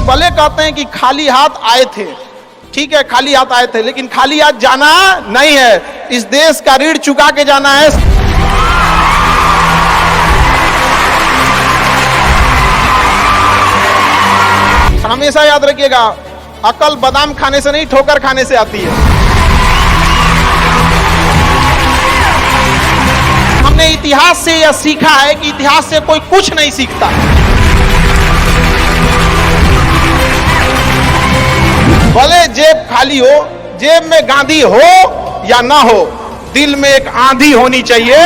भले कहते हैं कि खाली हाथ आए थे, ठीक है खाली हाथ आए थे, लेकिन खाली हाथ जाना नहीं है। इस देश का ऋण चुका के जाना है। हमेशा याद रखिएगा, अकल बादाम खाने से नहीं ठोकर खाने से आती है। हमने इतिहास से यह सीखा है कि इतिहास से कोई कुछ नहीं सीखता। भले जेब खाली हो, जेब में गांधी हो या ना हो, दिल में एक आंधी होनी चाहिए।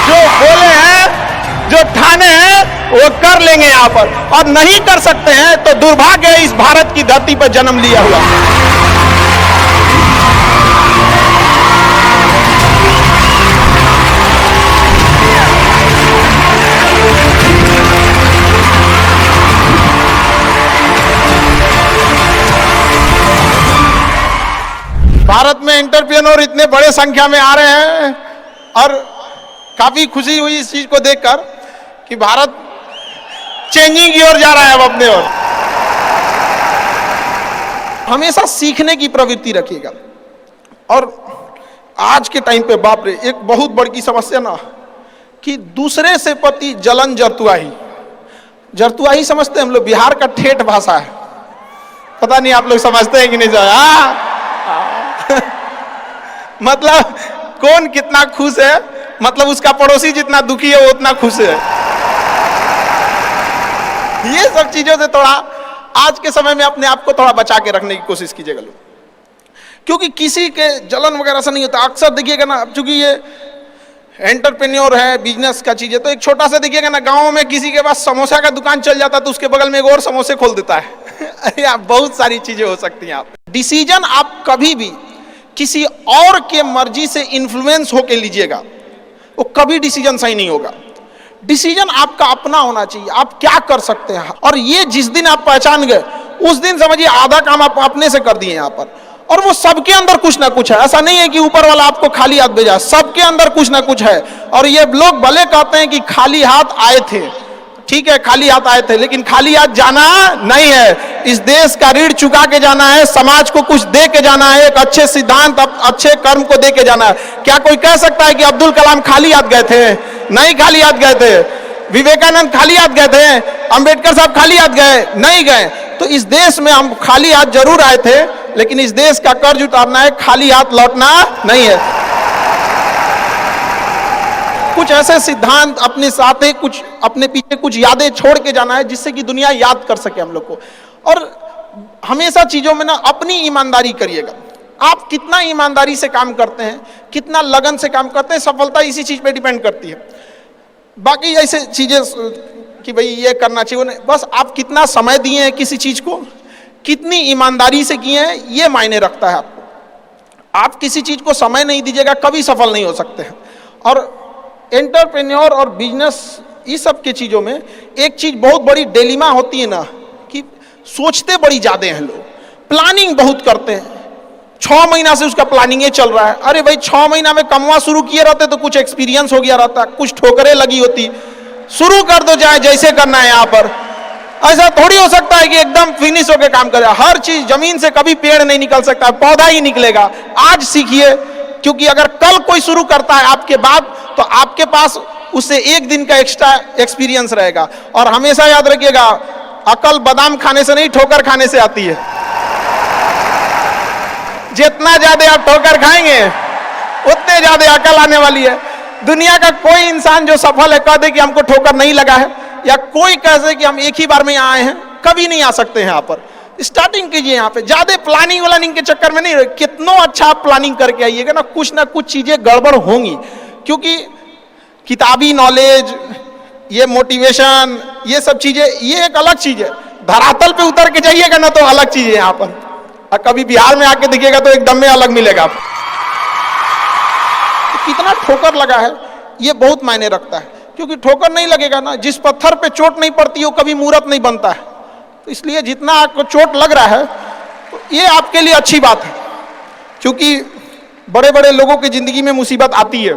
जो बोले हैं, जो ठाने हैं, वो कर लेंगे यहां पर, और नहीं कर सकते हैं तो दुर्भाग्य है इस भारत की धरती पर जन्म लिया हुआ। भारत में एंटरप्रेन्योर इतने बड़े संख्या में आ रहे हैं और काफी खुशी हुई इस चीज को देखकर कि भारत चेंजिंग की ओर जा रहा है अब अपने ओर। हमेशा सीखने की प्रवृत्ति रखिएगा। और आज के टाइम पे बाप रे, एक बहुत बड़ी समस्या ना कि दूसरे से प्रति जलन जरतुआही। जरतुआही समझते हैं हम लोग, बिहार का ठेठ भाषा है, पता नहीं आप लोग समझते हैं कि नहीं। मतलब कौन कितना खुश है, मतलब उसका पड़ोसी जितना दुखी है वो उतना खुश है। ये सब चीजों से थोड़ा आज के समय में अपने आप को थोड़ा बचा के रखने की कोशिश कीजिएगा लोग, क्योंकि किसी के जलन वगैरह से नहीं होता। अक्सर देखिएगा ना, चूंकि ये एंटरप्रेन्योर है, बिजनेस का चीज है, तो एक छोटा सा देखिएगा ना, गांव में किसी के पास समोसा का दुकान चल जाता है तो उसके बगल में एक और समोसे खोल देता है। अरे आप बहुत सारी चीजें हो सकती हैं। आप डिसीजन आप कभी भी किसी और के मर्जी से इन्फ्लुएंस होके लीजिएगा, वो कभी डिसीजन सही नहीं होगा। डिसीजन आपका अपना होना चाहिए, आप क्या कर सकते हैं। और ये जिस दिन आप पहचान गए, उस दिन समझिए आधा काम आप अपने से कर दिए यहाँ पर। और वो सबके अंदर कुछ ना कुछ है, ऐसा नहीं है कि ऊपर वाला आपको खाली हाथ भेजा, सबके अंदर कुछ ना कुछ है। और ये लोग भले कहते हैं कि खाली हाथ आए थे, ठीक है खाली हाथ आए थे, लेकिन खाली हाथ जाना नहीं है। इस देश का ऋण चुका के जाना है, समाज को कुछ दे के जाना है, एक अच्छे सिद्धांत, अच्छे कर्म को दे के जाना है। क्या कोई कह सकता है कि अब्दुल कलाम खाली हाथ गए थे? नहीं खाली हाथ गए थे। विवेकानंद खाली हाथ गए थे? अंबेडकर साहब खाली हाथ गए? नहीं गए। तो इस देश में हम खाली हाथ जरूर आए थे, लेकिन इस देश का कर्ज उतारना है, खाली हाथ लौटना नहीं है। कुछ ऐसे सिद्धांत अपने साथ है, कुछ अपने पीछे कुछ यादें छोड़ के जाना है, जिससे कि दुनिया याद कर सके हम लोग को। और हमेशा चीजों में ना अपनी ईमानदारी करिएगा। आप कितना ईमानदारी से काम करते हैं, कितना लगन से काम करते हैं, सफलता इसी चीज पे डिपेंड करती है। बाकी ऐसे चीजें कि भाई ये करना चाहिए, बस आप कितना समय दिए हैं किसी चीज को, कितनी ईमानदारी से किए हैं, ये मायने रखता है आपको। आप किसी चीज को समय नहीं दीजिएगा, कभी सफल नहीं हो सकते हैं। और एंटरप्रेन्योर और बिजनेस, इस सब के चीजों में एक चीज बहुत बड़ी डिलेमा होती है ना, कि सोचते बड़ी ज्यादा हैं लोग, प्लानिंग बहुत करते हैं। 6 महीना से उसका प्लानिंग चल रहा है। अरे भाई 6 महीना में कमवा शुरू किए रहते तो कुछ एक्सपीरियंस हो गया रहता, कुछ ठोकरें लगी होती। शुरू कर दो, चाहे जैसे करना है। यहाँ पर ऐसा थोड़ी हो सकता है कि एकदम फिनिश होकर काम करे। हर चीज, जमीन से कभी पेड़ नहीं निकल सकता, पौधा ही निकलेगा। आज सीखिए, क्योंकि अगर कल कोई शुरू करता है आपके बाद, तो आपके पास उससे एक दिन का एक्स्ट्रा एक्सपीरियंस रहेगा। और हमेशा याद रखिएगा, अकल बादाम खाने से नहीं ठोकर खाने से आती है। जितना ज्यादा आप ठोकर खाएंगे, उतने ज्यादा अकल आने वाली है। दुनिया का कोई इंसान जो सफल है कह दे कि हमको ठोकर नहीं लगा है, या कोई कह दे कि हम एक ही बार में यहाँ आए हैं, कभी नहीं आ सकते हैं यहाँ पर। स्टार्टिंग कीजिए यहाँ पे, ज्यादा प्लानिंग व्लानिंग के चक्कर में नहीं रहे। कितना अच्छा आप प्लानिंग करके आइएगा ना कुछ चीजें गड़बड़ होंगी, क्योंकि किताबी नॉलेज, ये मोटिवेशन, ये सब चीजें, ये एक अलग चीज है। धरातल पे उतर के जाइएगा ना तो अलग चीज है यहाँ पर, और कभी बिहार में आके दिखेगा तो एकदम में अलग मिलेगा आपको। कितना ठोकर लगा है ये बहुत मायने रखता है, क्योंकि ठोकर नहीं लगेगा ना, जिस पत्थर पे चोट नहीं पड़ती वो कभी मूर्त नहीं बनता है। तो इसलिए जितना आपको चोट लग रहा है, तो ये आपके लिए अच्छी बात है, क्योंकि बड़े बड़े लोगों की जिंदगी में मुसीबत आती है,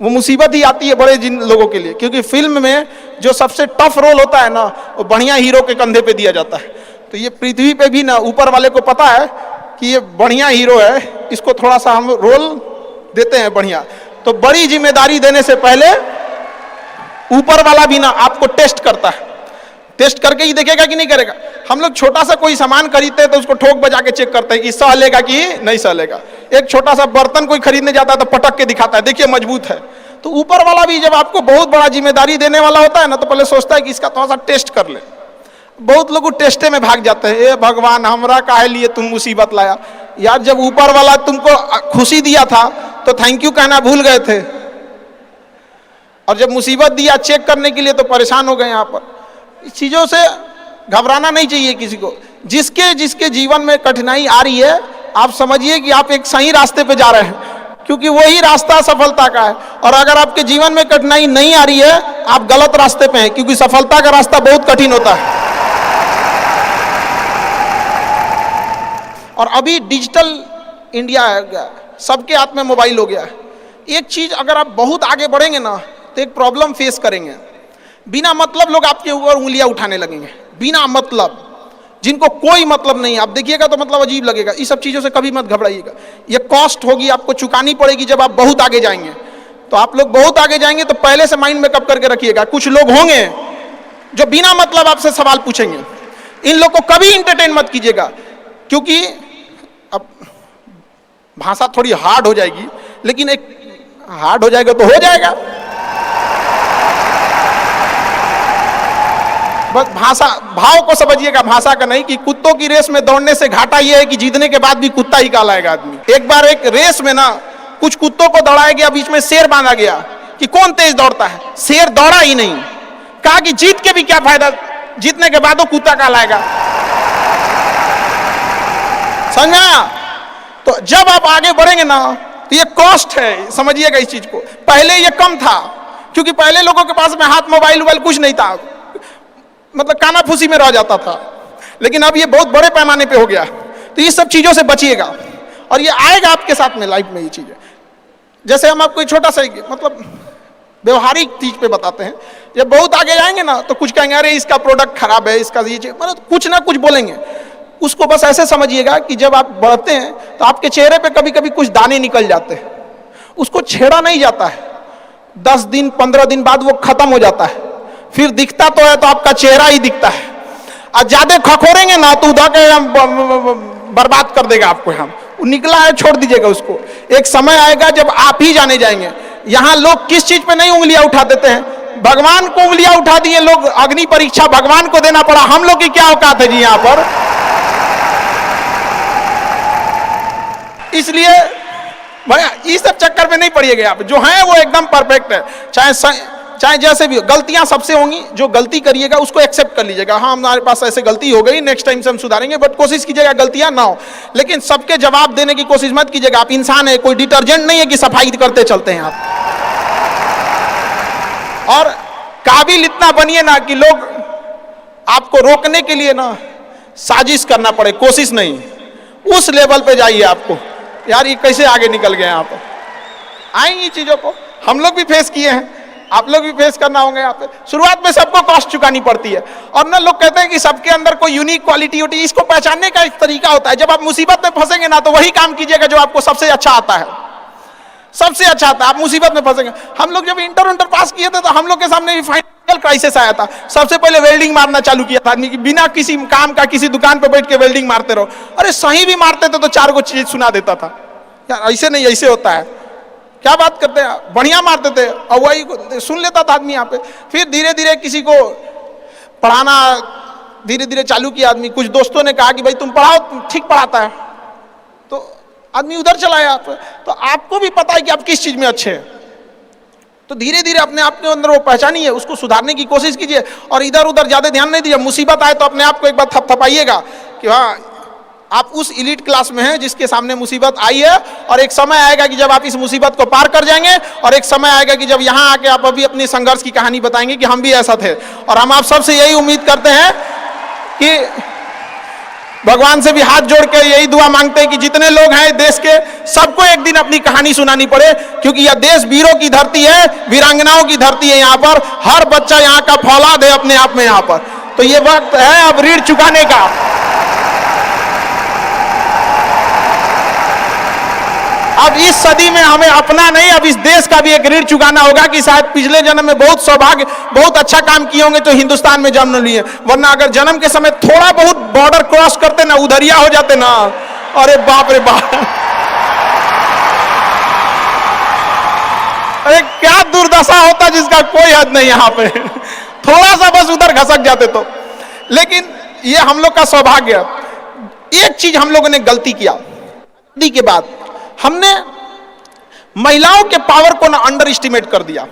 वो मुसीबत ही आती है बड़े जिन लोगों के लिए, क्योंकि फिल्म में जो सबसे टफ रोल होता है ना, वो बढ़िया हीरो के कंधे पे दिया जाता है। तो ये पृथ्वी पे भी ना ऊपर वाले को पता है कि ये बढ़िया हीरो है, इसको थोड़ा सा हम रोल देते हैं बढ़िया। तो बड़ी जिम्मेदारी देने से पहले ऊपर वाला भी ना आपको टेस्ट करता है, टेस्ट करके ही देखेगा कि नहीं करेगा। हम लोग छोटा सा कोई सामान खरीदते हैं तो उसको ठोक बजा के चेक करते हैं कि सह लेगा कि नहीं सह लेगा। एक छोटा सा बर्तन कोई खरीदने जाता है तो पटक के दिखाता है, देखिए मजबूत है। तो ऊपर वाला भी जब आपको बहुत बड़ा जिम्मेदारी देने वाला होता है ना, तो पहले सोचता है कि इसका थोड़ा सा टेस्ट कर ले। बहुत लोग टेस्टे में भाग जाते हैं, ए भगवान हमरा काहे लिए तुम मुसीबत लाया। यार जब ऊपर वाला तुमको खुशी दिया था तो थैंक यू कहना भूल गए थे, और जब मुसीबत दिया चेक करने के लिए तो परेशान हो गए। यहाँ पर इस चीजों से घबराना नहीं चाहिए किसी को। जिसके जिसके जीवन में कठिनाई आ रही है, आप समझिए कि आप एक सही रास्ते पे जा रहे हैं, क्योंकि वही रास्ता सफलता का है। और अगर आपके जीवन में कठिनाई नहीं आ रही है, आप गलत रास्ते पे हैं, क्योंकि सफलता का रास्ता बहुत कठिन होता है। और अभी डिजिटल इंडिया है, सबके हाथ में मोबाइल हो गया है। एक चीज अगर आप बहुत आगे बढ़ेंगे ना, तो एक प्रॉब्लम फेस करेंगे। बिना मतलब लोग आपके ऊपर उंगलियां उठाने लगेंगे, बिना मतलब, जिनको कोई मतलब नहीं। आप देखिएगा तो मतलब अजीब लगेगा। इस सब चीजों से कभी मत घबराइएगा। ये कॉस्ट होगी, आपको चुकानी पड़ेगी जब आप बहुत आगे जाएंगे। तो आप लोग बहुत आगे जाएंगे तो पहले से माइंड में कब करके रखिएगा, कुछ लोग होंगे जो बिना मतलब आपसे सवाल पूछेंगे। इन लोग को कभी इंटरटेन मत कीजिएगा, क्योंकि अब भाषा थोड़ी हार्ड हो जाएगी, लेकिन एक हार्ड हो जाएगा तो हो जाएगा। बस भाषा, भाव को समझिएगा, भाषा का नहीं। कि कुत्तों की रेस में दौड़ने से घाटा यह है कि जीतने के बाद भी कुत्ता ही कहलाएगा आदमी। एक बार एक रेस में ना कुछ कुत्तों को दौड़ाया गया, बीच में शेर बांधा गया कि कौन तेज दौड़ता है। शेर दौड़ा ही नहीं, कहा कि जीत के भी क्या फायदा, जीतने के बाद वो कुत्ता कहलाएगा। समझा? तो जब आप आगे बढ़ेंगे ना, तो ये कॉस्ट है, समझिएगा इस चीज को। पहले ये कम था, क्योंकि पहले लोगों के पास में हाथ मोबाइल वोबाइल कुछ नहीं था, मतलब कानाफूसी में रह जाता था। लेकिन अब ये बहुत बड़े पैमाने पे हो गया। तो ये सब चीजों से बचिएगा, और ये आएगा आपके साथ में लाइफ में ये चीजें। जैसे हम आपको छोटा सा मतलब व्यवहारिक चीज पे बताते हैं। जब बहुत आगे जाएंगे ना, तो कुछ कहेंगे अरे इसका प्रोडक्ट खराब है, इसका ये, मतलब कुछ ना कुछ बोलेंगे। उसको बस ऐसे समझिएगा कि जब आप बढ़ते हैं तो आपके चेहरे पे कभी कभी कुछ दाने निकल जाते हैं, उसको छेड़ा नहीं जाता है। 10 दिन 15 दिन बाद वो खत्म हो जाता है, फिर दिखता तो है तो आपका चेहरा ही दिखता है। और ज्यादा खखोरेंगे ना तो उधर के बर्बाद कर देगा आपको। हम निकला है, छोड़ दीजिएगा उसको। एक समय आएगा जब आप ही जाने जाएंगे। यहाँ लोग किस चीज पे नहीं उंगलियां उठा देते हैं, भगवान को उंगलियां उठा दिए लोग। अग्नि परीक्षा भगवान को देना पड़ा, हम लोग की क्या औकात है जी यहाँ पर। इसलिए भैया इस सब चक्कर में नहीं पड़िएगा। आप जो हैं वो एकदम परफेक्ट है, चाहे जैसे भी हो। गलतियां सबसे होंगी, जो गलती करिएगा उसको एक्सेप्ट कर लीजिएगा। हाँ हमारे पास ऐसे गलती हो गई, नेक्स्ट टाइम से हम सुधारेंगे, बट कोशिश कीजिएगा गलतियां ना हो। लेकिन सबके जवाब देने की कोशिश मत कीजिएगा। आप इंसान है, कोई डिटर्जेंट नहीं है कि सफाई करते चलते हैं आप। और काबिल इतना बनिए ना कि लोग आपको रोकने के लिए ना साजिश करना पड़े, कोशिश नहीं। उस लेवल पे जाइए। आपको यार ये कैसे आगे निकल गए आप, आएंगी चीजों को हम लोग भी फेस किए हैं, आप लोग भी फेस करना होंगे। यहाँ पे शुरुआत में सबको कॉस्ट चुकानी पड़ती है। और ना लोग कहते हैं कि सबके अंदर कोई यूनिक क्वालिटी होती है, इसको पहचानने का एक तरीका होता है। जब आप मुसीबत में फंसेंगे ना, तो वही काम कीजिएगा जो आपको सबसे अच्छा आता है, सबसे अच्छा आता है। आप मुसीबत में फंसेंगे। हम लोग जब इंटर पास किए थे तो हम लोग के सामने भी फाइनल क्राइसिस आया था। सबसे पहले वेल्डिंग मारना चालू किया था आदमी, बिना किसी काम का किसी दुकान पे बैठ के वेल्डिंग मारते रहो। अरे सही भी मारते थे तो 4 को चीज सुना देता था। यार ऐसे नहीं, ऐसे होता है, क्या बात करते हैं। बढ़िया मारते थे और वही सुन लेता था आदमी यहाँ पे। फिर धीरे धीरे किसी को पढ़ाना धीरे धीरे चालू किया आदमी। कुछ दोस्तों ने कहा कि भाई तुम पढ़ाओ, तुम ठीक पढ़ाता है, तो आदमी उधर चला गया। तो आपको भी पता है कि आप किस चीज में अच्छे हैं, तो धीरे धीरे अपने आप के अंदर वो पहचानिए, उसको सुधारने की कोशिश कीजिए और इधर उधर ज्यादा ध्यान नहीं दीजिए। मुसीबत आए तो अपने आप को एक बार थपथपाइएगा कि हाँ आप उस इलीट क्लास में हैं जिसके सामने मुसीबत आई है। और एक समय आएगा कि जब आप इस मुसीबत को पार कर जाएंगे, और एक समय आएगा कि जब यहाँ आके आप अभी अपनी संघर्ष की कहानी बताएंगे कि हम भी ऐसा थे। और हम आप सबसे यही उम्मीद करते हैं कि भगवान से भी हाथ जोड़ के यही दुआ मांगते हैं कि जितने लोग हैं देश के, सबको एक दिन अपनी कहानी सुनानी पड़े, क्योंकि यह देश वीरों की धरती है, वीरांगनाओं की धरती है। यहाँ पर हर बच्चा यहाँ का फौलाद है अपने आप में यहाँ पर। तो ये वक्त है अब ऋण चुकाने का। अब इस सदी में हमें अपना नहीं, अब इस देश का भी एक ऋण चुकाना होगा कि शायद पिछले जन्म में बहुत सौभाग्य, बहुत अच्छा काम किए होंगे तो हिंदुस्तान में जन्म लिए, वरना अगर जन्म के समय थोड़ा बहुत बॉर्डर क्रॉस करते ना, उधरिया हो जाते ना, अरे बाप रे बाप, अरे क्या दुर्दशा होता जिसका कोई हद नहीं। यहाँ पे थोड़ा सा बस उधर घसक जाते तो। लेकिन ये हम लोग का सौभाग्य। एक चीज हम लोगों ने गलती किया आजादी के बाद, हमने महिलाओं के पावर को ना अंडर एस्टिमेट कर दिया।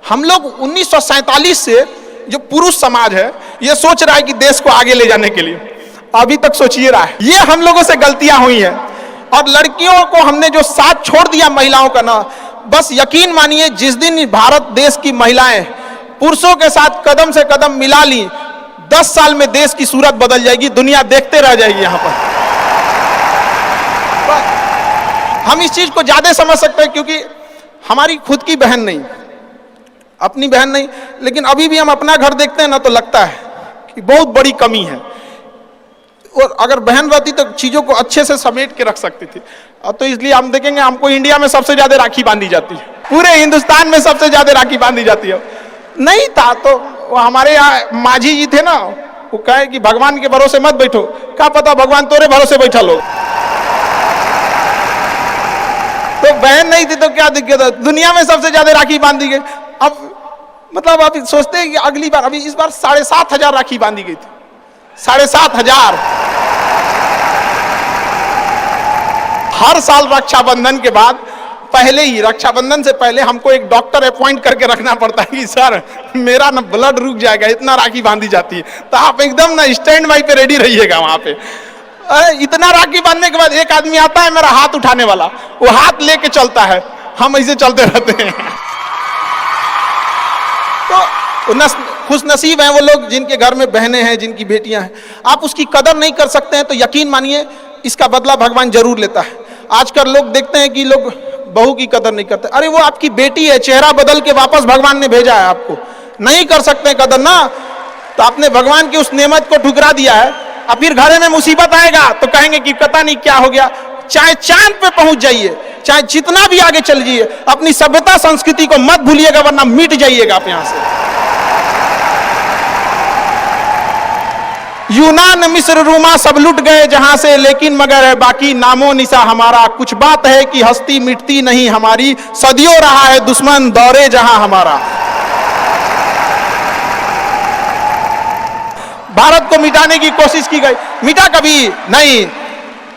हम लोग 1947 से जो पुरुष समाज है ये सोच रहा है कि देश को आगे ले जाने के लिए, अभी तक सोचिए रहा है। ये हम लोगों से गलतियां हुई हैं। और लड़कियों को हमने जो साथ छोड़ दिया महिलाओं का ना, बस यकीन मानिए जिस दिन भारत देश की महिलाएं पुरुषों के साथ कदम से कदम मिला ली, 10 साल में देश की सूरत बदल जाएगी, दुनिया देखते रह जाएगी। यहाँ पर हम इस चीज को ज्यादा समझ सकते हैं क्योंकि हमारी खुद की बहन नहीं, अपनी बहन नहीं, लेकिन अभी भी हम अपना घर देखते हैं ना तो लगता है कि बहुत बड़ी कमी है। और अगर बहन रहती तो चीजों को अच्छे से समेट के रख सकती थी। अब तो इसलिए हम देखेंगे हमको इंडिया में सबसे ज्यादा राखी बांधी जाती है, पूरे हिंदुस्तान में सबसे ज्यादा राखी बांधी जाती है। नहीं था तो वो हमारे यहाँ माझी जी थे ना, वो कहे कि भगवान के भरोसे मत बैठो, क्या पता भगवान तोरे भरोसे बैठा लो। तो बहन नहीं थी तो क्या दिक्कत है, दुनिया में सबसे ज्यादा राखी बांधी गई। अब मतलब आप सोचते हैं कि अगली बार, अभी इस बार 7,500 राखी बांधी गई थी, 7,500। हर साल रक्षाबंधन के बाद, पहले ही रक्षाबंधन से पहले हमको एक डॉक्टर अपॉइंट करके रखना पड़ता है कि सर मेरा ना ब्लड रुक जाएगा, इतना राखी बांधी जाती है। तो आप एकदम ना स्टैंड बाई पे रेडी रहिएगा वहां पे। इतना राखी बांधने के बाद एक आदमी आता है मेरा हाथ उठाने वाला, वो हाथ लेके चलता है, हम ऐसे चलते रहते हैं। तो खुश नसीब हैं वो लोग जिनके घर में बहनें हैं, जिनकी बेटियां हैं। आप उसकी कदर नहीं कर सकते हैं तो यकीन मानिए इसका बदला भगवान जरूर लेता है। आजकल लोग देखते हैं कि लोग बहू की कदर नहीं करते। अरे वो आपकी बेटी है, चेहरा बदल के वापस भगवान ने भेजा है आपको, नहीं कर सकते कदर ना, तो आपने भगवान की उस नेमत को ठुकरा दिया है। अब फिर घर में मुसीबत आएगा तो कहेंगे कि पता नहीं क्या हो गया। चाहे चांद पे पहुंच जाइए, चाहे जितना भी आगे चल जाइए, अपनी सभ्यता संस्कृति को मत भूलिएगा वरना मिट जाइएगा आप यहां से। यूनान, मिस्र, रोमा सब लुट गए जहां से, लेकिन मगर है बाकी नामो निशा हमारा। कुछ बात है कि हस्ती मिटती नहीं हमारी, सदियों रहा है दुश्मन दौरे जहां हमारा। भारत को मिटाने की कोशिश की गई, मिटा कभी नहीं।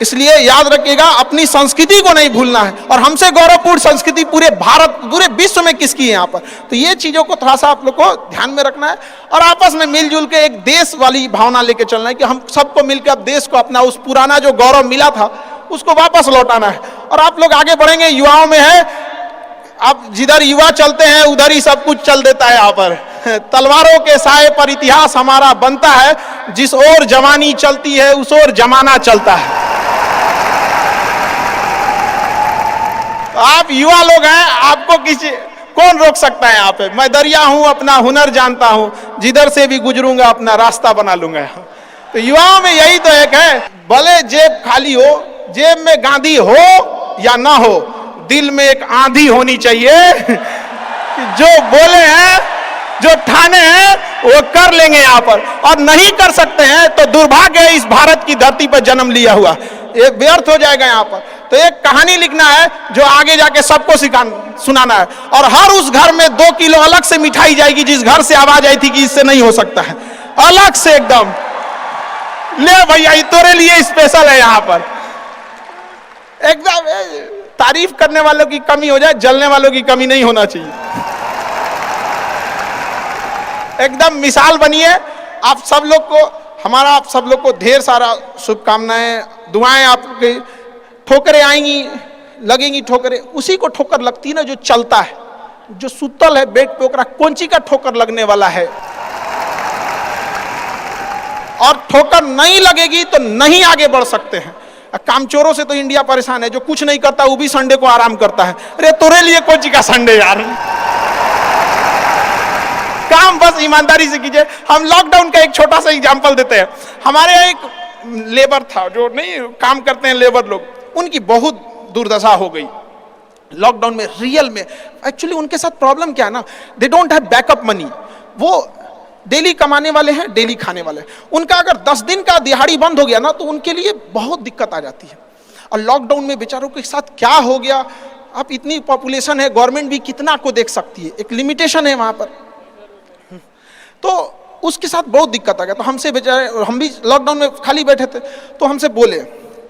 इसलिए याद रखिएगा अपनी संस्कृति को नहीं भूलना है। और हमसे गौरवपूर्ण संस्कृति पूरे भारत, पूरे विश्व में किसकी है यहाँ पर, तो ये चीजों को थोड़ा सा आप लोग को ध्यान में रखना है। और आपस में मिलजुल के एक देश वाली भावना लेके चलना है कि हम सबको मिलकर अब देश को अपना उस पुराना जो गौरव मिला था उसको वापस लौटाना है। और आप लोग आगे बढ़ेंगे, युवाओं में है, अब जिधर युवा चलते हैं उधर ही सब कुछ चल देता है। यहाँ पर तलवारों के साए पर इतिहास हमारा बनता है, जिस ओर जवानी चलती है उस ओर जमाना चलता है। आप युवा लोग हैं, आपको किसी कौन रोक सकता है यहाँ पे। मैं दरिया हूं, अपना हुनर जानता हूं, जिधर से भी गुजरूंगा अपना रास्ता बना लूंगा। तो युवाओं में यही तो एक है, भले जेब खाली हो, जेब में गांधी हो या ना हो, दिल में एक आंधी होनी चाहिए। जो बोले हैं, जो ठाने हैं वो कर लेंगे यहाँ पर, और नहीं कर सकते हैं तो दुर्भाग्य है इस भारत की धरती पर जन्म लिया हुआ, ये व्यर्थ हो जाएगा यहाँ पर। तो एक कहानी लिखना है जो आगे जाके सबको सुनाना है। और हर उस घर में 2 किलो अलग से मिठाई जाएगी जिस घर से आवाज आई थी कि इससे नहीं हो सकता है, अलग से एकदम ले भैया ये तेरे लिए स्पेशल है। यहाँ पर एकदम तारीफ करने वालों की कमी हो जाए, जलने वालों की कमी नहीं होना चाहिए। एकदम मिसाल बनिए। आप सब लोग को, हमारा आप सब लोग को ढेर सारा शुभकामनाएं, दुआएं। आपके ठोकरें आएंगी, लगेंगी ठोकरें, उसी को ठोकर लगती है ना जो चलता है, जो सुतल है बेड पे, ओकरा कौन ची का ठोकर लगने वाला है। और ठोकर नहीं लगेगी तो नहीं आगे बढ़ सकते हैं। कामचोरों से तो इंडिया परेशान है, जो कुछ नहीं करता वो भी संडे को आराम करता है। अरे तोरे लिए कोची का संडे यार, काम बस ईमानदारी से कीजिए। हम लॉकडाउन का एक छोटा सा एग्जांपल देते हैं। हमारे यहाँ एक लेबर था, जो नहीं काम करते हैं लेबर लोग, उनकी बहुत दुर्दशा हो गई लॉकडाउन में। रियल में एक्चुअली उनके साथ प्रॉब्लम क्या है ना, they don't have backup money. वो डेली कमाने वाले हैं, डेली खाने वाले हैं। उनका अगर 10 दिन का दिहाड़ी बंद हो गया ना तो उनके लिए बहुत दिक्कत आ जाती है। और लॉकडाउन में बेचारों के साथ क्या हो गया, आप इतनी पॉपुलेशन है, गवर्नमेंट भी कितना को देख सकती है, एक लिमिटेशन है वहां पर, तो उसके साथ बहुत दिक्कत आ गया। तो हमसे बेचारे, हम भी लॉकडाउन में खाली बैठे थे, तो हमसे बोले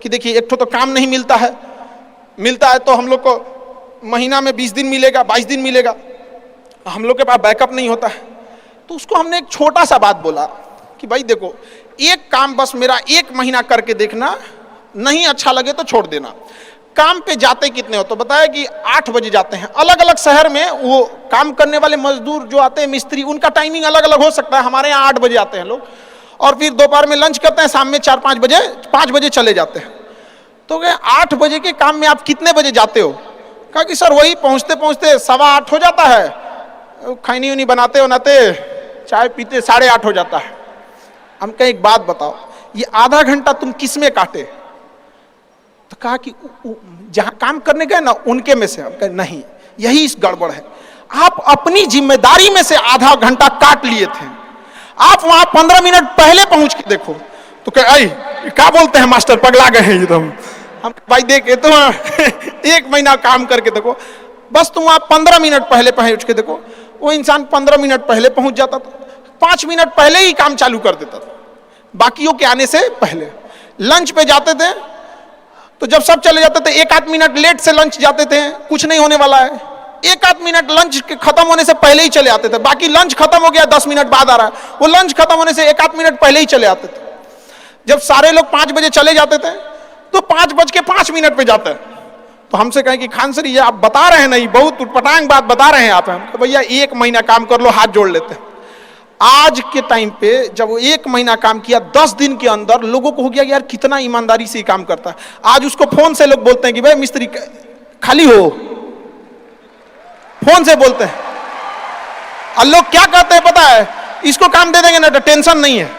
कि देखिए एक तो काम नहीं मिलता है, तो हम लोग को महीना में 20 दिन मिलेगा, 22 दिन मिलेगा, हम लोग के पास बैकअप नहीं होता है। तो उसको हमने एक छोटा सा बात बोला कि भाई देखो, एक काम बस मेरा 1 महीना करके देखना, नहीं अच्छा लगे तो छोड़ देना। काम पे जाते कितने हो, तो बताया कि 8 बजे जाते हैं। अलग अलग शहर में वो काम करने वाले मजदूर जो आते हैं, मिस्त्री, उनका टाइमिंग अलग अलग हो सकता है। हमारे यहाँ 8 बजे आते हैं लोग, और फिर दोपहर में लंच करते हैं, शाम में 4-5 बजे 5 बजे चले जाते हैं। तो कहे 8 बजे के काम में आप कितने बजे जाते हो? कहा कि सर वही पहुंचते पहुंचते 7:15 हो जाता है, खैनी उनी बनाते चाय पीते 8:30 हो जाता है। हम कहे एक बात बताओ, ये आधा घंटा तुम किस में काटे? तो कहा कि जहां काम करने गए ना उनके में से। हम कहे नहीं, यही इस गड़बड़ है। आप अपनी जिम्मेदारी में से आधा घंटा काट लिए थे, आप वहां 15 मिनट पहले पहुंच के देखो। तो कहे क्या बोलते हैं मास्टर, पगला गए हैं एकदम। हम भाई देख तो 1 महीना काम करके देखो, बस तुम वहां 15 मिनट पहले पहुंच के देखो। वो इंसान 15 मिनट पहले पहुंच जाता था, 5 मिनट पहले ही काम चालू कर देता था, बाकियों के आने से पहले। लंच पे जाते थे तो जब सब चले जाते थे 1-8 मिनट लेट से लंच जाते थे, कुछ नहीं होने वाला है। 1-8 मिनट लंच के खत्म होने से पहले ही चले आते थे। बाकी लंच खत्म हो गया 10 मिनट बाद आ रहा है, वो लंच खत्म होने से 1-8 मिनट पहले ही चले आते थे। जब सारे लोग 5 बजे चले जाते थे तो 5:05 पे जाते हैं। तो हमसे कहें कि खान सर ये आप बता रहे हैं नहीं, बहुत उटपटांग बात बता रहे हैं आप। तो भैया 1 महीना काम कर लो, हाथ जोड़ लेते हैं। आज के टाइम पे जब वो 1 महीना काम किया, 10 दिन के अंदर लोगों को हो गया यार कितना ईमानदारी से काम करता है। आज उसको फोन से लोग बोलते हैं कि भाई मिस्त्री खाली हो, फोन से बोलते हैं। और लोग क्या कहते हैं पता है, इसको काम दे देंगे ना तो टेंशन नहीं है,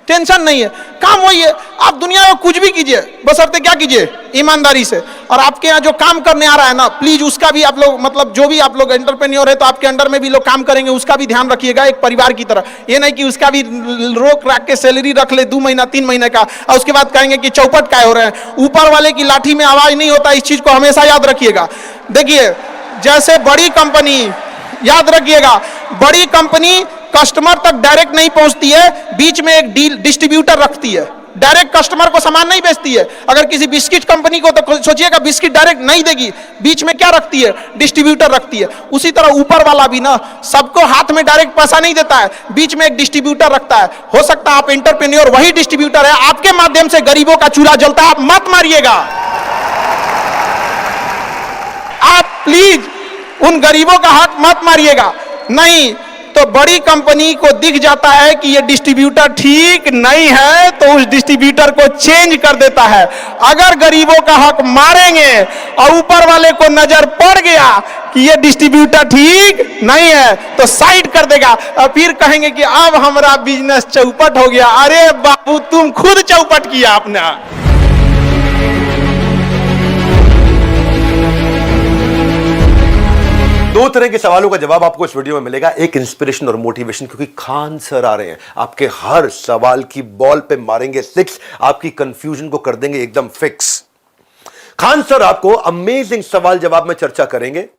टेंशन नहीं है, काम वही है। आप दुनिया में कुछ भी कीजिए, बशर्ते क्या कीजिए, ईमानदारी से। और आपके यहाँ जो काम करने आ रहा है ना, प्लीज उसका भी आप लोग, मतलब जो भी आप लोग एंटरप्रेन्योर है तो आपके अंडर में भी लोग काम करेंगे, उसका भी ध्यान रखिएगा एक परिवार की तरह। ये नहीं कि उसका भी रोक रख के सैलरी रख ले 2 महीना 3 महीने का, और उसके बाद कहेंगे कि चौपट काय हो रहे हैं। ऊपर वाले की लाठी में आवाज नहीं होता, इस चीज को हमेशा याद रखिएगा। देखिए जैसे बड़ी कंपनी, याद रखिएगा, बड़ी कंपनी कस्टमर तक डायरेक्ट नहीं पहुंचती है, बीच में एक डिस्ट्रीब्यूटर रखती है, डायरेक्ट कस्टमर को सामान नहीं बेचती है। अगर किसी बिस्किट कंपनी को, तो सोचिएगा बिस्किट डायरेक्ट नहीं देगी, बीच में क्या रखती है, डिस्ट्रीब्यूटर रखती है। उसी तरह ऊपर वाला भी ना सबको हाथ में डायरेक्ट पैसा नहीं देता है, बीच में एक डिस्ट्रीब्यूटर रखता है। हो सकता है आप एंटरप्रेन्योर वही डिस्ट्रीब्यूटर है, आपके माध्यम से गरीबों का चूल्हा जलता है, आप मत मारिएगा। आप प्लीज उन गरीबों का हाथ मत मारिएगा, नहीं तो बड़ी कंपनी को दिख जाता है कि ये डिस्ट्रीब्यूटर ठीक नहीं है, तो उस डिस्ट्रीब्यूटर को चेंज कर देता है। अगर गरीबों का हक मारेंगे और ऊपर वाले को नजर पड़ गया कि ये डिस्ट्रीब्यूटर ठीक नहीं है, तो साइड कर देगा और फिर कहेंगे कि अब हमारा बिजनेस चौपट हो गया। अरे बाबू तुम खुद चौपट किया अपना। दो तरह के सवालों का जवाब आपको इस वीडियो में मिलेगा, एक इंस्पिरेशन और मोटिवेशन, क्योंकि खान सर आ रहे हैं, आपके हर सवाल की बॉल पे मारेंगे 6, आपकी कंफ्यूजन को कर देंगे एकदम फिक्स। खान सर आपको अमेजिंग सवाल जवाब में चर्चा करेंगे।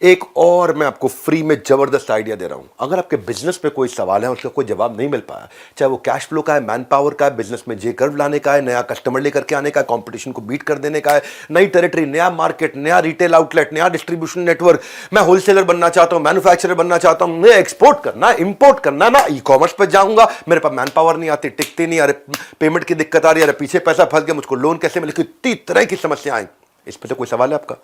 एक और मैं आपको फ्री में जबरदस्त आइडिया दे रहा हूं, अगर आपके बिजनेस में कोई सवाल है और उसका कोई जवाब नहीं मिल पाया, चाहे वो कैश फ्लो का है, मैन पावर का है, बिजनेस में जे कर्व लाने का है, नया कस्टमर लेकर के आने का है, कंपटीशन को बीट कर देने का है, नई टेरिटरी, नया मार्केट, नया रिटेल आउटलेट, नया डिस्ट्रीब्यूशन नेटवर्क, मैं होलसेलर बनना चाहता हूं, मैन्युफैक्चरर बनना चाहता हूं, मैं एक्सपोर्ट करना, इंपोर्ट करना, ना ई कॉमर्स पर जाऊंगा, मेरे पास मैन पावर नहीं आती, टिकती नहीं, अरे पेमेंट की दिक्कत आ रही है, अरे पीछे पैसा फंस गया, मुझको लोन कैसे मिले, कितनी तरह की समस्या आई। इस पर तो कोई सवाल है आपका?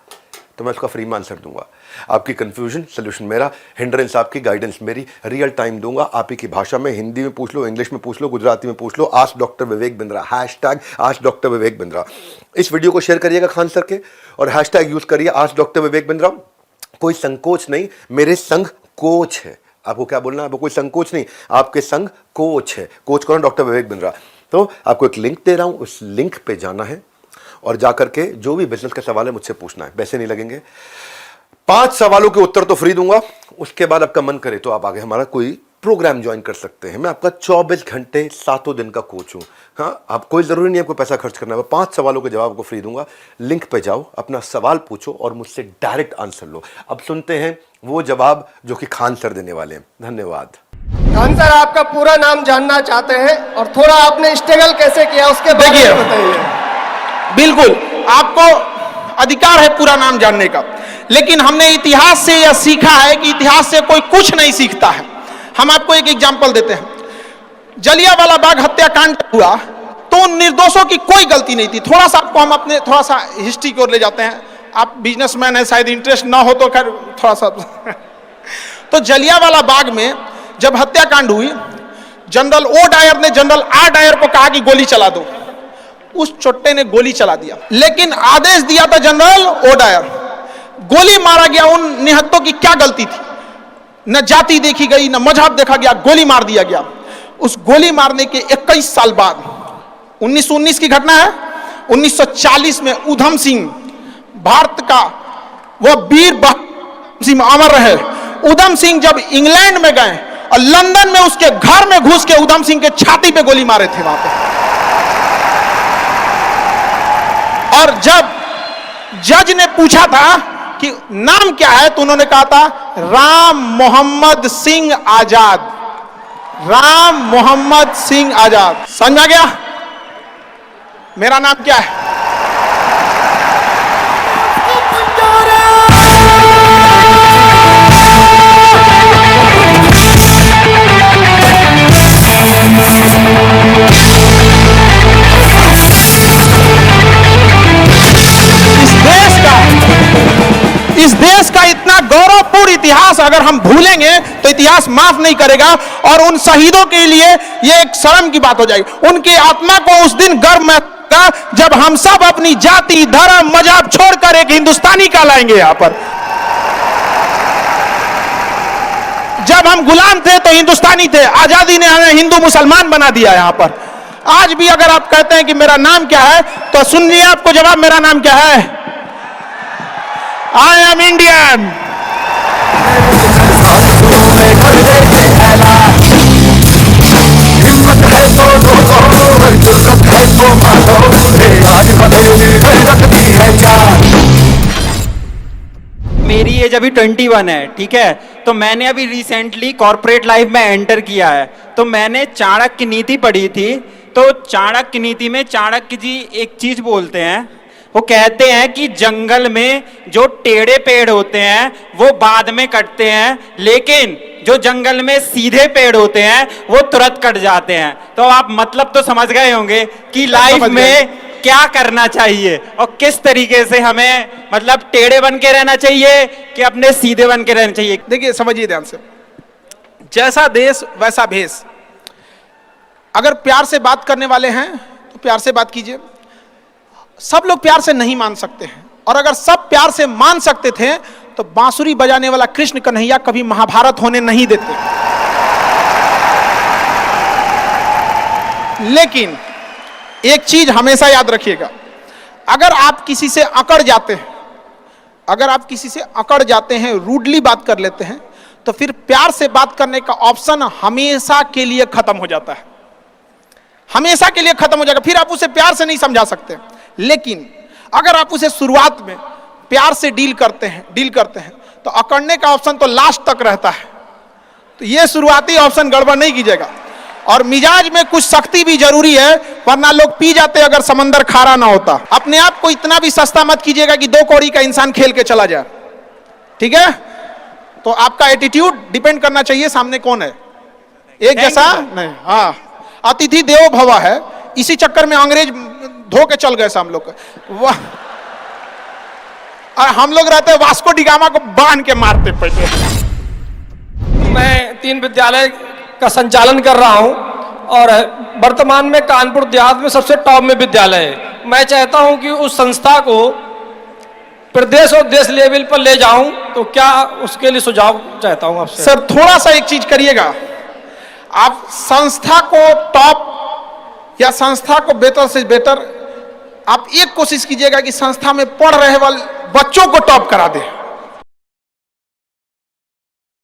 तो मैं उसका फ्री में आंसर दूंगा। आपकी कंफ्यूजन सोल्यूशन मेरा, हिंड्रेंस आपकी, गाइडेंस मेरी, रियल टाइम दूंगा आप ही की भाषा में। हिंदी में पूछ लो, इंग्लिश में पूछ लो, गुजराती में पूछ लो। Ask doctor Vivek Bindra, hashtag ask doctor Vivek Bindra. इस वीडियो को शेयर करिएगा खान सर के और हैशटैग यूज करिए आस्क डॉक्टर विवेक बिंद्रा। कोई संकोच नहीं, मेरे संग कोच है। आपको क्या बोलना है? आपको कोई संकोच नहीं, आपके संग कोच है। कोच कौन? डॉक्टर विवेक बिंद्रा। तो आपको एक लिंक दे रहा हूं, उस लिंक पे जाना है और जाकर के जो भी बिजनेस का सवाल है मुझसे पूछना है, पैसे नहीं लगेंगे। 5 सवालों के उत्तर तो फ्री दूंगा, उसके बाद आपका मन करे तो आप आगे हमारा कोई प्रोग्राम ज्वाइन कर सकते हैं। मैं आपका 24 घंटे 7 दिन का कोच हूं। हाँ, आप कोई जरूरी नहीं आपको पैसा खर्च करना है। 5 सवालों के जवाब आपको फ्री दूंगा। लिंक पे जाओ, अपना सवाल पूछो और मुझसे डायरेक्ट आंसर लो। अब सुनते हैं वो जवाब जो कि खान सर देने वाले हैं। धन्यवाद। खान सर, आपका पूरा नाम जानना चाहते हैं और थोड़ा आपने स्ट्रगल कैसे किया उसके बारे देखिए, में बताइए। बिल्कुल, आपको अधिकार है पूरा नाम जानने का, लेकिन हमने इतिहास से यह सीखा है कि इतिहास से कोई कुछ नहीं सीखता है। हम आपको एक एग्जाम्पल देते हैं। जलियांवाला बाग हत्याकांड हुआ तो उन निर्दोषों की कोई गलती नहीं थी। थोड़ा सा आपको हम अपने थोड़ा सा हिस्ट्री की ओर ले जाते हैं। आप बिजनेसमैन है, शायद इंटरेस्ट ना हो तो खैर थोड़ा सा तो जलियांवाला बाग में जब हत्याकांड हुई, जनरल ओ डायर ने जनरल आर डायर को कहा कि गोली चला दो। उस चोट्टे ने गोली चला दिया, लेकिन आदेश दिया था जनरल ओ डायर। गोली मारा गया। उन निहत्तों की क्या गलती थी? न जाति देखी गई, न मजहब देखा गया, गोली मार दिया गया। उस गोली मारने के 21 साल बाद, 1919 की घटना है, 1940 में ऊधम सिंह, भारत का वह वीर सिंह अमर रहे। ऊधम सिंह जब इंग्लैंड में गए और लंदन में उसके घर में घुस के ऊधम सिंह के छाती पे गोली मारे थे वहां पे। और जब जज ने पूछा था कि नाम क्या है, तो उन्होंने कहा था राम मोहम्मद सिंह आजाद। राम मोहम्मद सिंह आजाद। समझ आ गया मेरा नाम क्या है? इस देश का इतना गौरवपूर्ण इतिहास अगर हम भूलेंगे तो इतिहास माफ नहीं करेगा। और उन शहीदों के लिए यह एक शर्म की बात हो जाएगी। उनकी आत्मा को उस दिन गर्व महसूस जब हम सब अपनी जाति, धर्म, मजहब छोड़कर एक हिंदुस्तानी कहलाएंगे। यहां पर जब हम गुलाम थे तो हिंदुस्तानी थे। आजादी ने हमें हिंदू मुसलमान बना दिया। यहां पर आज भी अगर आप कहते हैं कि मेरा नाम क्या है, तो सुनिए आपको जवाब, मेरा नाम क्या है? I am Indian. मेरी एज अभी 21 है, ठीक है। तो मैंने अभी रिसेंटली कॉर्पोरेट लाइफ में एंटर किया है। तो मैंने चाणक्य नीति पढ़ी थी। तो चाणक्य नीति में चाणक्य जी एक चीज बोलते हैं, वो कहते हैं कि जंगल में जो टेढ़े पेड़ होते हैं वो बाद में कटते हैं, लेकिन जो जंगल में सीधे पेड़ होते हैं वो तुरंत कट जाते हैं। तो आप मतलब तो समझ गए होंगे कि लाइफ में क्या करना चाहिए और किस तरीके से हमें मतलब टेढ़े बन के रहना चाहिए कि अपने सीधे बन के रहना चाहिए। देखिए, समझिए ध्यान से, जैसा देश वैसा भेष। अगर प्यार से बात करने वाले हैं तो प्यार से बात कीजिए। सब लोग प्यार से नहीं मान सकते हैं, और अगर सब प्यार से मान सकते थे तो बांसुरी बजाने वाला कृष्ण कन्हैया कभी महाभारत होने नहीं देते। लेकिन एक चीज हमेशा याद रखिएगा, अगर आप किसी से अकड़ जाते हैं, अगर आप किसी से अकड़ जाते हैं, रूडली बात कर लेते हैं, तो फिर प्यार से बात करने का ऑप्शन हमेशा के लिए खत्म हो जाता है। हमेशा के लिए खत्म हो जाएगा। फिर आप उसे प्यार से नहीं समझा सकते। लेकिन अगर आप उसे शुरुआत में प्यार से डील करते हैं तो अकड़ने का ऑप्शन तो लास्ट तक रहता है। तो ये शुरुआती ऑप्शन गड़बड़ नहीं कीजिएगा। और मिजाज में कुछ सख्ती भी जरूरी है, वरना लोग पी जाते अगर समंदर खारा ना होता। अपने आप को इतना भी सस्ता मत कीजिएगा कि 2 कौड़ी का इंसान खेल के चला जाए, ठीक है। तो आपका एटीट्यूड डिपेंड करना चाहिए सामने कौन है, एक जैसा नहीं। हाँ, अतिथि देवो भव है, इसी चक्कर में अंग्रेज धो के चल गए हम लोग। और हम लोग रहते वास्को डिगामा को बांध के मारते पहले। मैं 3 विद्यालय का संचालन कर रहा हूं और वर्तमान में कानपुर देहात में सबसे टॉप में विद्यालय है। मैं चाहता हूं कि उस संस्था को प्रदेश और देश लेवल पर ले जाऊं, तो क्या उसके लिए सुझाव चाहता हूं आपसे। सर थोड़ा सा एक चीज करिएगा, आप संस्था को टॉप या संस्था को बेहतर से बेहतर आप एक कोशिश कीजिएगा कि संस्था में पढ़ रहे वाले बच्चों को टॉप करा दे।